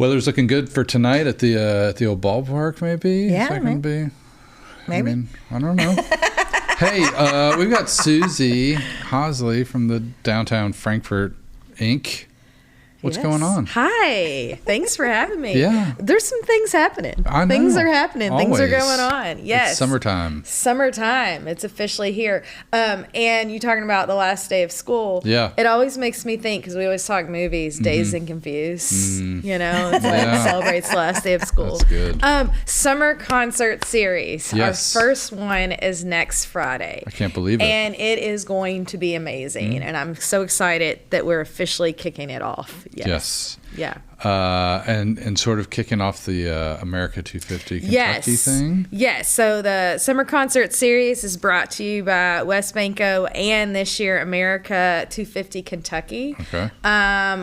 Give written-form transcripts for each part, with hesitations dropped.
Weather's looking good for tonight at the old ballpark, maybe. Yeah, maybe. I mean, I don't know. Hey, we've got Suzy Hosley from the Downtown Frankfort Inc. What's going on? Hi. Thanks for having me. Yeah. There's some things happening. I know. Things are happening. Always. Things are going on. Yes. It's summertime. Summertime. It's officially here. And you talking about the last day of school. Yeah. It always makes me think, because we always talk movies, Dazed and Confused. You know, it's like celebrates the last day of school. That's good. Summer concert series. Yes. Our first one is next Friday. I can't believe it. And it is going to be amazing. And I'm so excited that we're officially kicking it off. Yes. Yeah. And sort of kicking off the America 250 Kentucky thing. Yes. So the Summer Concert Series is brought to you by West Banco and this year America 250 Kentucky,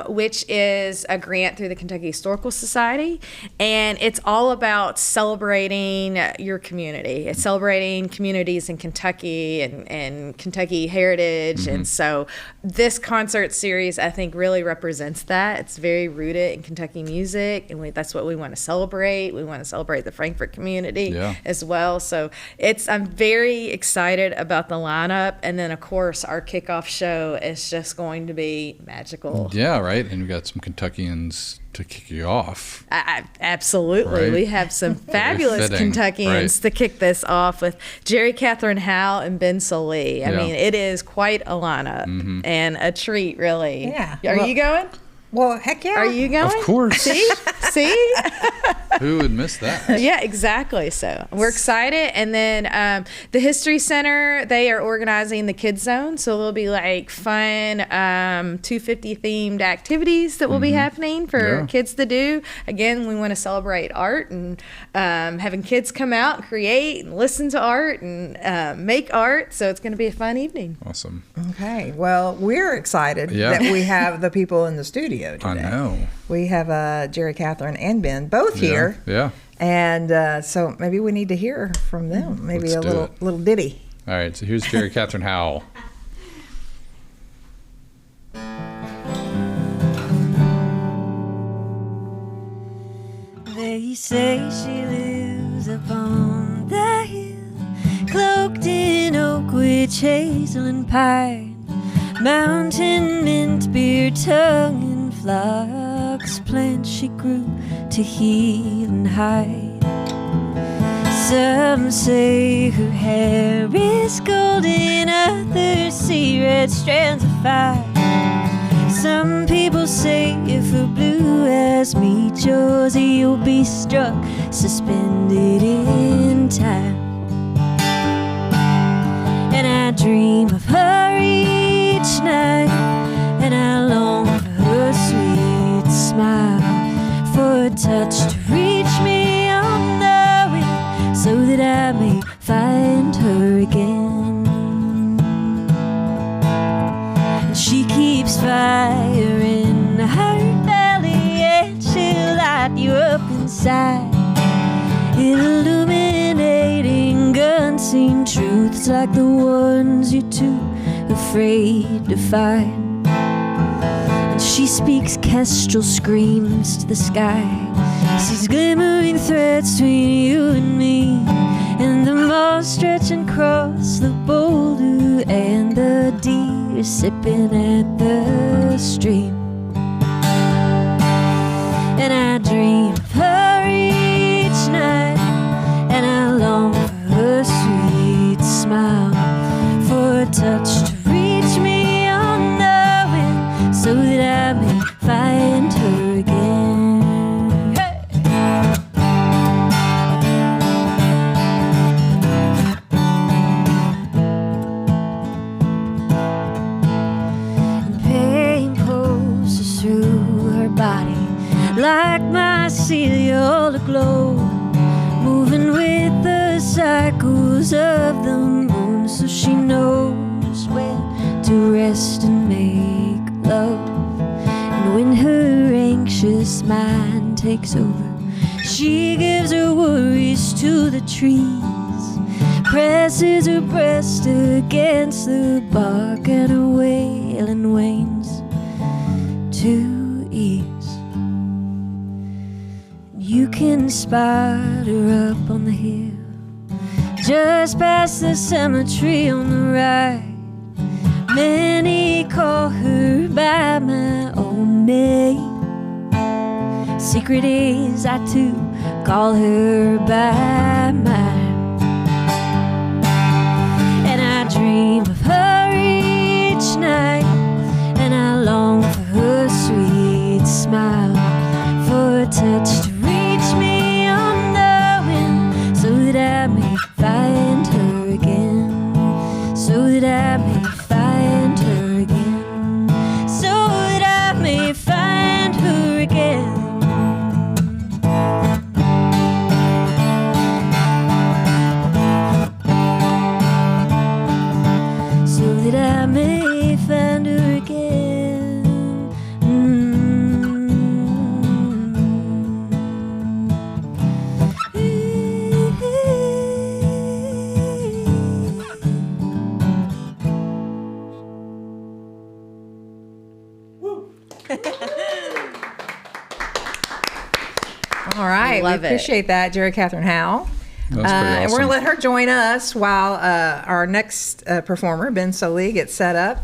which is a grant through the Kentucky Historical Society. And it's all about celebrating your community. It's celebrating communities in Kentucky and Kentucky heritage. And so this concert series, I think, really represents that. It's very rooted in Kentucky music, and that's what we want to celebrate. We want to celebrate the Frankfort community as well. So I'm very excited about the lineup, and then of course our kickoff show is just going to be magical. Yeah, right. And we got some Kentuckians to kick you off. Absolutely. Right? We have some fabulous Kentuckians to kick this off with Jeri K, Howell and Ben Sollee. I mean, it is quite a lineup and a treat, really. Yeah. Are you going? Well, heck yeah. Are you going? Of course. See? Who would miss that? Yeah, exactly. So we're excited. And then the History Center, they are organizing the Kids Zone. So there'll be like fun 250 themed activities that will be happening for kids to do. Again, we want to celebrate art and having kids come out and create and listen to art and make art. So it's going to be a fun evening. Awesome. Okay. Well, we're excited that we have the people in the studio today. I know. We have Jeri, Catherine, and Ben both here. Yeah. And so maybe we need to hear from them. Maybe Let's a little ditty. All right. So here's Jeri, Catherine, Howell. They say she lives upon the hill, cloaked in oak, witch hazel, and pine, mountain mint, beer, tongue, and phlox plants she grew to heal and hide. Some say her hair is golden, others see red strands of fire. Some people say if her blue eyes meet yours, you'll be struck, suspended in time. And I dream of her each night, and I long for her sweet smile, for a touch to reach me on the way, so that I may find her again. And she keeps fire in her belly, and she'll light you up inside, illuminating unseen truths like the ones you're too afraid to find. And she speaks kestrel screams to the sky, sees glimmering threads between you and me, and the moss stretching across the boulder, and the deer sipping at the stream. And I dream of her each night, and I long for her sweet smile, for a touch to reach me on the wind, so that I may find her again. Hey! And pain pulses through her body like mycelial aglow, moving with the cycles of the moon, so she knows when to rest and make love. And when her anxious mind takes over, she gives her worries to the trees, presses her breast against the bark, and her wailing wanes to ease. You can spot her up on the hill, just past the cemetery on the right. Many call her by my own name. Secret is I too call her by mine. And I dream of her each night, and I long for her sweet smile, for a touch to reach me unknowing, so that I may find her again, so that I may find her again, so that I may find her again. So that I may find her again. All right. Love we it. appreciate that, Jeri Catherine Howell. That's pretty And we're awesome. going to let her join us while our next performer, Ben Sollee, gets set up.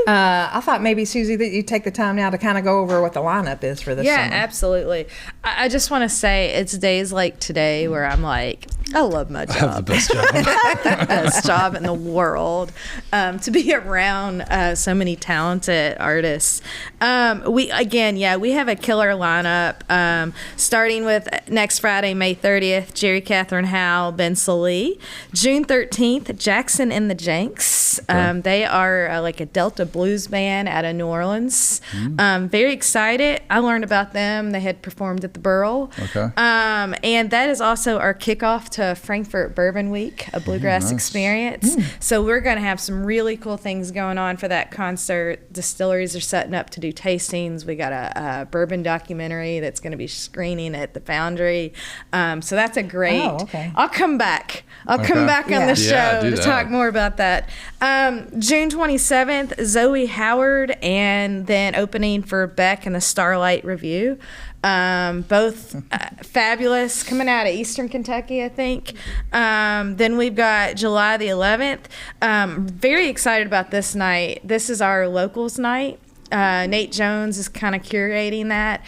I thought maybe, Suzy, that you'd take the time now to kind of go over what the lineup is for this Yeah, summer. absolutely. I just want to say it's days like today where I'm like, I love my job. I have the best job. The best job in the world, to be around so many talented artists. We have a killer lineup, starting with next Friday, May 30th, Jeri Catherine Howell, Ben Sollee. June 13th, Jackson and the Janks. Okay. They are like a Delta blues band out of New Orleans. Very excited. I learned about them. They had performed at the Burl. Okay. And that is also our kickoff to Frankfort Bourbon Week, a bluegrass nice. experience. So we're going to have some really cool things going on for that concert. Distilleries are setting up to do tastings. We got a bourbon documentary that's going to be screening at the Foundry. So that's a great. Oh, okay. I'll come back. I'll come Okay. back on Yeah. the show Yeah, do to that. talk more about that. June 27th, Zoe Howard, and then opening for Beck and the Starlight Review. Both fabulous, coming out of Eastern Kentucky, I think. Then we've got July the 11th. Very excited about this night. This is our locals night. Nate Jones is kind of curating that.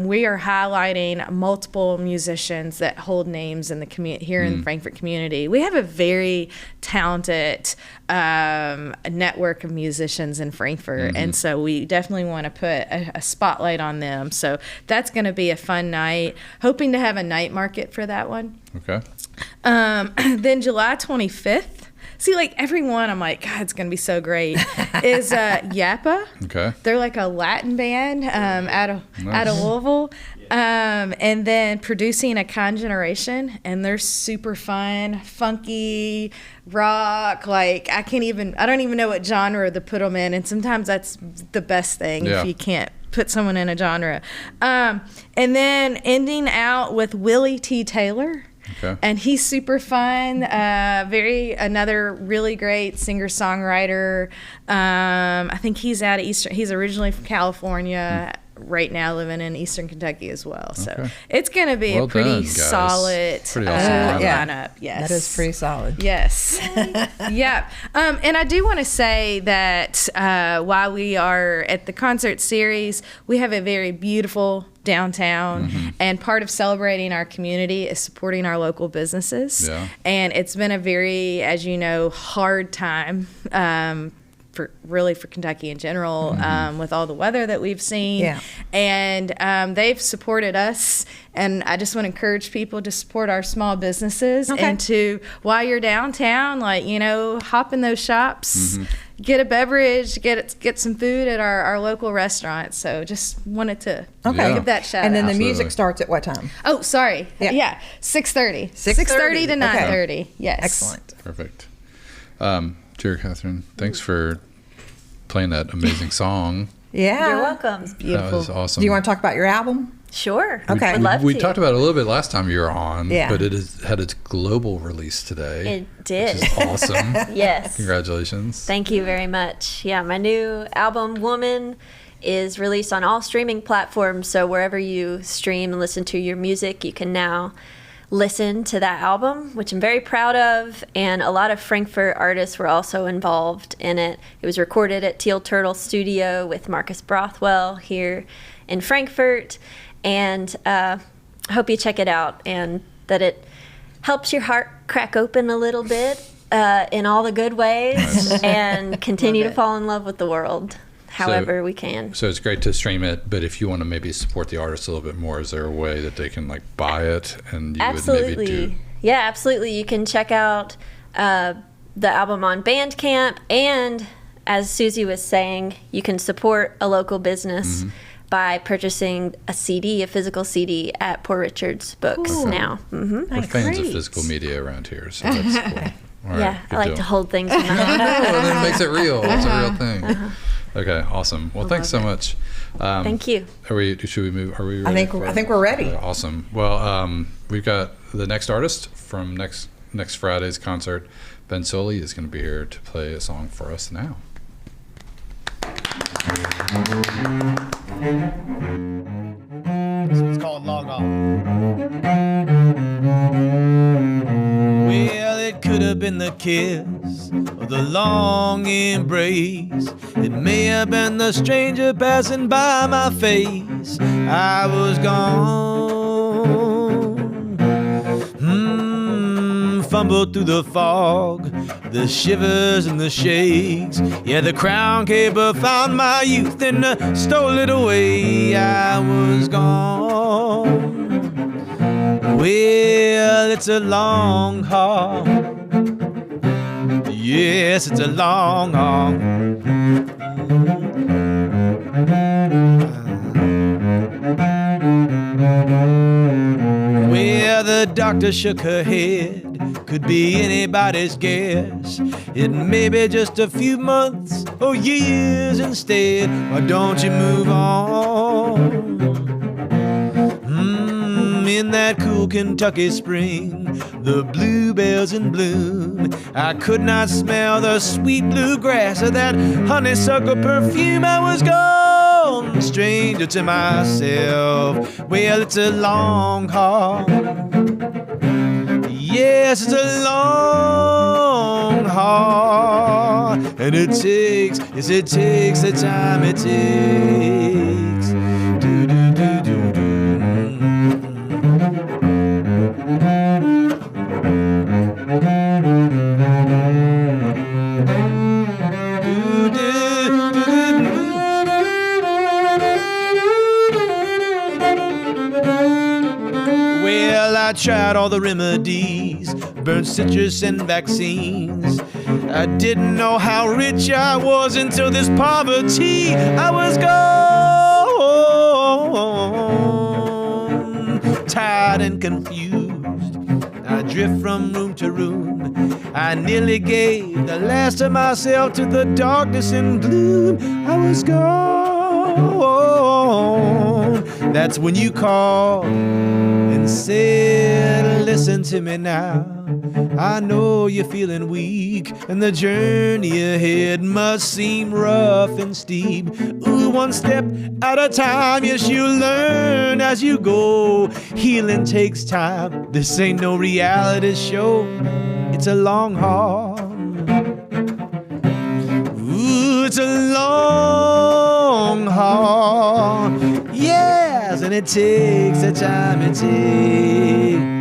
We are highlighting multiple musicians that hold names in the here in the Frankfort community. We have a very talented network of musicians in Frankfort, and so we definitely want to put a spotlight on them. So that's going to be a fun night. Hoping to have a night market for that one. Okay. Then July 25th. See, like every one, I'm like, God, it's going to be so great. Is Yappa. Okay. They're like a Latin band out of Louisville. And then producing a Congeneration, and they're super fun, funky, rock. Like I don't even know what genre to put them in. And sometimes that's the best thing Yeah. if you can't put someone in a genre. And then ending out with Willie T. Taylor. Okay. And he's super fun. Another really great singer-songwriter. I think he's out of Eastern. He's originally from California. Right now, living in Eastern Kentucky as well. So Okay. it's going to be Well a pretty done, guys. solid Pretty awesome lineup. lineup. Yes, That is pretty solid. Yes. Yeah. And I do want to say that while we are at the concert series, we have a very beautiful downtown, and part of celebrating our community is supporting our local businesses. Yeah. And it's been a very, as you know, hard time for Kentucky in general, with all the weather that we've seen. Yeah. And they've supported us, and I just want to encourage people to support our small businesses, Okay. and to, while you're downtown, hop in those shops, get a beverage, get some food at our local restaurants. So just wanted to Okay. give that shout And then out. the Absolutely. music starts at what time? Oh, sorry. Yeah. Yeah. 6:30. 6:30 to Okay. 9:30. Yes. Excellent. Perfect. Jeri Catherine, thanks for playing that amazing song. Yeah. You're welcome. That Beautiful. was awesome. Do you want to talk about your album? Sure. Okay. Would love we to. talked about it a little bit last time you were on, Yeah. but it had its global release today. It did. Which is awesome. Yes. Congratulations. Thank you very much. Yeah, my new album, Woman, is released on all streaming platforms. So wherever you stream and listen to your music, you can now listen to that album, which I'm very proud of. And a lot of Frankfurt artists were also involved in it. It was recorded at Teal Turtle Studio with Marcus Brothwell here in Frankfurt. And I hope you check it out and that it helps your heart crack open a little bit in all the good ways and continue to fall in love with the world however we can. So it's great to stream it, but if you want to maybe support the artist a little bit more, is there a way that they can like buy it and you Absolutely. would maybe do? Yeah, absolutely. You can check out the album on Bandcamp, and as Suzy was saying, you can support a local business by purchasing a CD, a physical CD at Poor Richard's Books now. We're fans of physical media around here, so that's cool. All right, yeah, I like to hold things in my hand. Well, it makes it real. It's a real thing. Okay, awesome. Well, thanks so much. Thank you. Should we move? Are we ready? I think we're ready. Awesome. Well, we've got the next artist from next Friday's concert. Ben Sollee is going to be here to play a song for us now. It's called Log On. Well, it could have been the kiss or the long embrace. It may have been the stranger passing by my face. I was gone. Fumbled through the fog, the shivers and the shakes. Yeah, the crown caper found my youth and stole it away. I was gone. Well, it's a long haul. Yes, it's a long haul. Well, the doctor shook her head. Could be anybody's guess. It may be just a few months or years instead. Why don't you move on? In that cool Kentucky spring, the bluebells in bloom. I could not smell the sweet bluegrass or that honeysuckle perfume. I was gone, stranger to myself. Well, it's a long haul. Yes, it's a long haul, and it takes the time it takes. Do, do, do, do, do. Well, I tried all the remedies, burned citrus and vaccines. I didn't know how rich I was until this poverty. I was gone, tired and confused. I drift from room to room. I nearly gave the last of myself to the darkness and gloom. I was gone. That's when you called and said, listen to me now. I know you're feeling weak, and the journey ahead must seem rough and steep. Ooh, one step at a time, yes, you learn as you go. Healing takes time. This ain't no reality show. It's a long haul. Ooh, it's a long haul. Yes, and it takes the time it takes.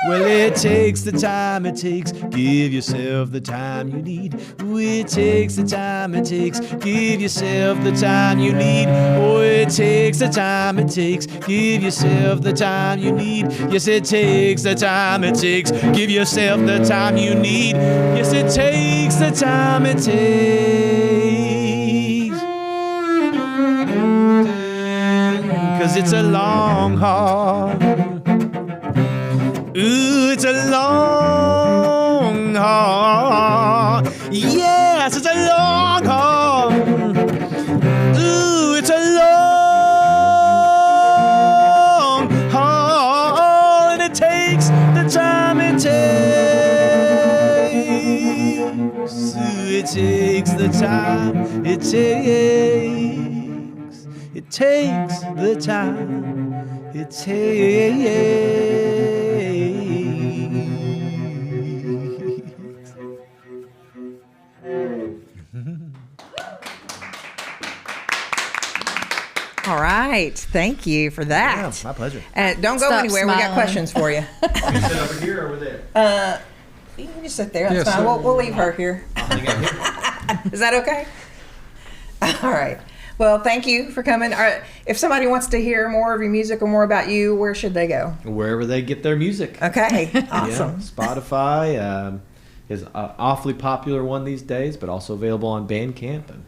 Well, it takes the time it takes. Give yourself the time you need. Ooh, it takes the time it takes. Give yourself the time you need. Oh, it takes the time it takes. Give yourself the time you need. Yes, it takes the time it takes. Give yourself the time you need. Yes, it takes the time it takes. 'Cause it's a long haul. Ooh, it's a long haul. Yes, it's a long haul. Ooh, it's a long haul. And it takes it takes the time. It takes the time. It takes. All right. Thank you for that. Yeah, my pleasure. Don't go Stop anywhere. We got smiling. questions for you. Can you sit over here or over there? You can just sit there. That's Yeah, fine. so- We'll leave her here. Is that okay? All right. Well, thank you for coming. All right. If somebody wants to hear more of your music or more about you, where should they go? Wherever they get their music. Okay. Yeah, Awesome. Spotify is an awfully popular one these days, but also available on Bandcamp and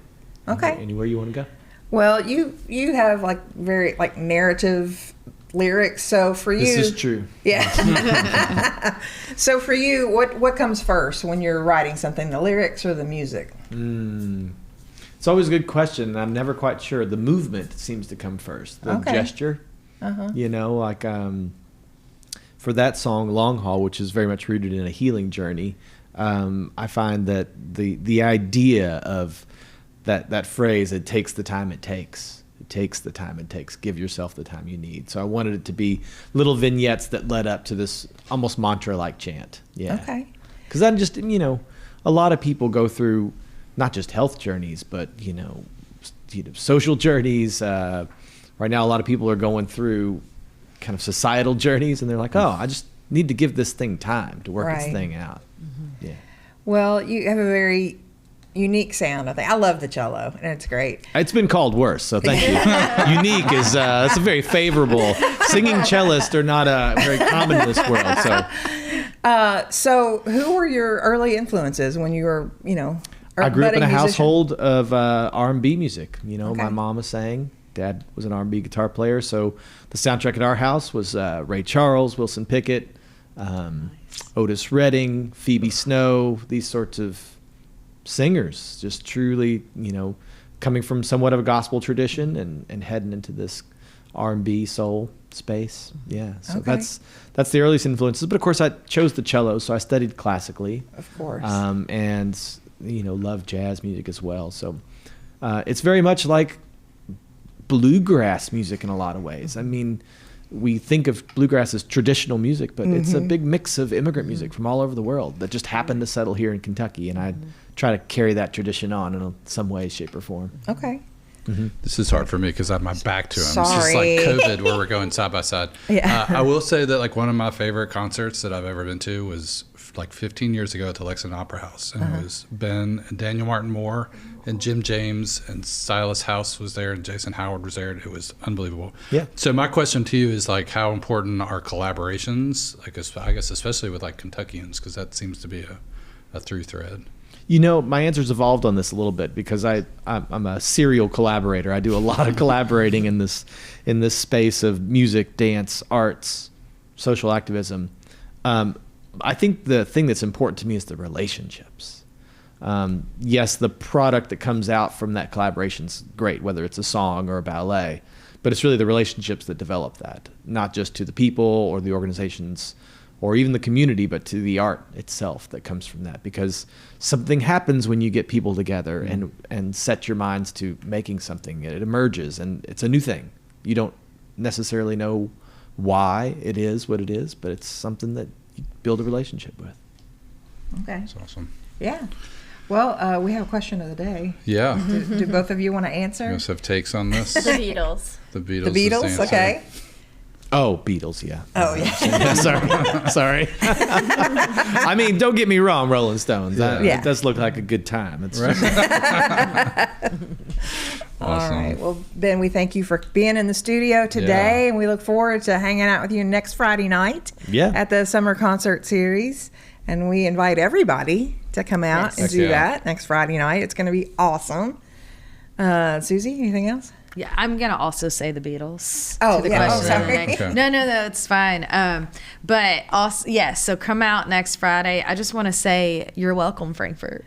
Okay. anywhere you want to go. Well, you have like very like narrative lyrics. So for you, This is true. Yeah. So for you, what comes first when you're writing something, the lyrics or the music? It's always a good question. I'm never quite sure. The movement seems to come first. The Okay. gesture. You know, like for that song, Long Haul, which is very much rooted in a healing journey, I find that the idea of that phrase, it takes the time it takes. It takes the time it takes. Give yourself the time you need. So I wanted it to be little vignettes that led up to this almost mantra-like chant. Yeah. Okay. Because I just, a lot of people go through not just health journeys, but, social journeys. Right now, a lot of people are going through kind of societal journeys, and they're like, oh, I just need to give this thing time to work its Right. thing out. Yeah. Well, you have a very unique sound. I think I love the cello, and it's great. It's been called worse, so thank you. Unique is that's a very favorable. Singing cellists are not very common in this world. So who were your early influences when you were, I grew up in a budding musician? household of R&B music. My Okay. mama sang. Dad was an R&B guitar player. So the soundtrack at our house was Ray Charles, Wilson Pickett, Otis Redding, Phoebe Snow, these sorts of singers. Just truly, coming from somewhat of a gospel tradition and heading into this R&B soul space. Yeah. So Okay. that's the earliest influences. But of course, I chose the cello, so I studied classically. Of course. And love jazz music as well. So it's very much like bluegrass music in a lot of ways. I mean, we think of bluegrass as traditional music, but it's a big mix of immigrant music from all over the world that just happened to settle here in Kentucky. And I try to carry that tradition on in some way, shape, or form. Okay. This is hard for me because I have my back to him. Sorry. It's just like COVID where we're going side by side. Yeah. I will say that like one of my favorite concerts that I've ever been to was like 15 years ago at the Lexington Opera House. And it was Ben and Daniel Martin Moore and Jim James and Silas House was there and Jason Howard was there. And it was unbelievable. Yeah. So my question to you is like how important are collaborations? Like I guess especially with like Kentuckians because that seems to be a through thread. My answer's evolved on this a little bit because I'm a serial collaborator. I do a lot of collaborating in this space of music, dance, arts, social activism. I think the thing that's important to me is the relationships. Yes, the product that comes out from that collaboration's great, whether it's a song or a ballet, but it's really the relationships that develop that, not just to the people or the organizations or even the community, but to the art itself that comes from that. Because something happens when you get people together and set your minds to making something. It emerges, and it's a new thing. You don't necessarily know why it is what it is, but it's something that you build a relationship with. Okay. That's awesome. Yeah. Well, we have a question of the day. Yeah. Do both of you want to You answer? guys have takes on this? The Beatles. The Beatles. The is Beatles? answer. Okay. Oh, Beatles, yeah. Oh, yeah. Yeah, sorry. I mean, don't get me wrong, Rolling Stones. Yeah. It does look like a good time. It's Right. All Awesome. right. Well, Ben, we thank you for being in the studio today, Yeah. and we look forward to hanging out with you next Friday night Yeah. at the Summer Concert Series. And we invite everybody to come out Yes. and Heck do yeah. that next Friday night. It's going to be awesome. Susie, anything else? Yeah, I'm gonna also say the Beatles. Oh, to the yeah. Oh, question. sorry. Okay. No, it's fine. But also, yes. So come out next Friday. I just want to say you're welcome, Frankfort.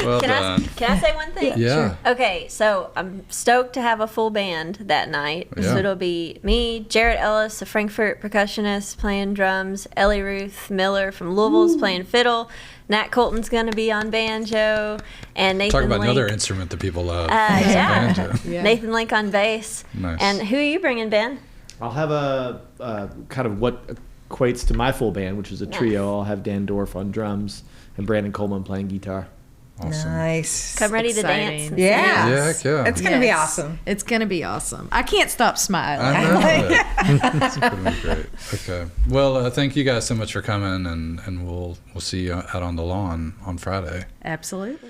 Well Can done. I say one thing? Yeah. Okay, so I'm stoked to have a full band that night. Yeah. So it'll be me, Jarrett Ellis, a Frankfurt percussionist, playing drums. Ellie Ruth Miller from Louisville's playing fiddle. Nat Colton's going to be on banjo. And Nathan Talk about Link. another instrument that people love. Yeah. Banjo. Yeah. Nathan Link on bass. Nice. And who are you bringing, Ben? I'll have a kind of what equates to my full band, which is a trio. I'll have Dan Dorff on drums and Brandon Coleman playing guitar. Awesome. Nice. Come ready to exciting. dance. and Yeah. sing. Yeah, heck yeah. It's going to be Yes. awesome. It's going to be awesome. I can't stop smiling. I know it. It's going to be great. Okay. Well, thank you guys so much for coming, and we'll see you out on the lawn on Friday. Absolutely.